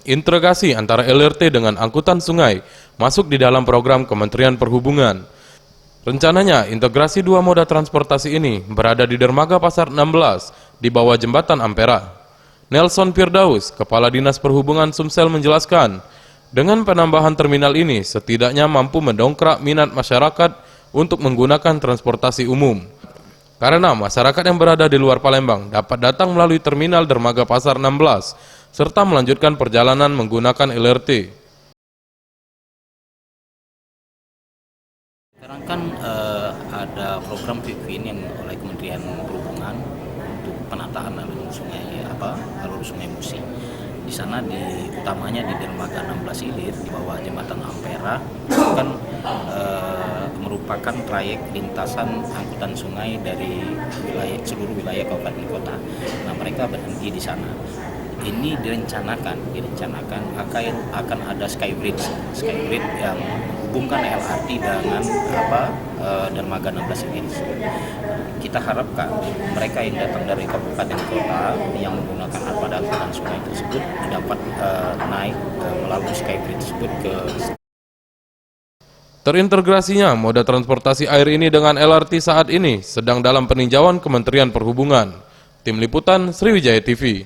integrasi antara LRT dengan angkutan sungai masuk di dalam program Kementerian Perhubungan. Rencananya, integrasi dua moda transportasi ini berada di dermaga Pasar 16 di bawah jembatan Ampera. Nelson Firdaus, Kepala Dinas Perhubungan Sumsel menjelaskan, dengan penambahan terminal ini setidaknya mampu mendongkrak minat masyarakat untuk menggunakan transportasi umum. Karena masyarakat yang berada di luar Palembang dapat datang melalui terminal dermaga Pasar 16 serta melanjutkan perjalanan menggunakan LRT. Sekarang kan ada program PIPIN yang oleh Kementerian Perhubungan untuk penataan alur sungai Musi. Di sana utamanya di dermaga 16 Ilir di bawah jembatan Ampera itu kan merupakan trayek lintasan angkutan sungai dari seluruh wilayah kabupaten kota. Nah, mereka berhenti di sana. Ini direncanakan akan ada skybridge yang menghubungkan LRT dengan dermaga 16 ini. Kita harapkan mereka yang datang dari kabupaten kota yang menggunakan armada angkutan sungai tersebut dapat naik melalui skybridge tersebut ke. Terintegrasinya moda transportasi air ini dengan LRT saat ini sedang dalam peninjauan Kementerian Perhubungan. Tim Liputan Sriwijaya TV.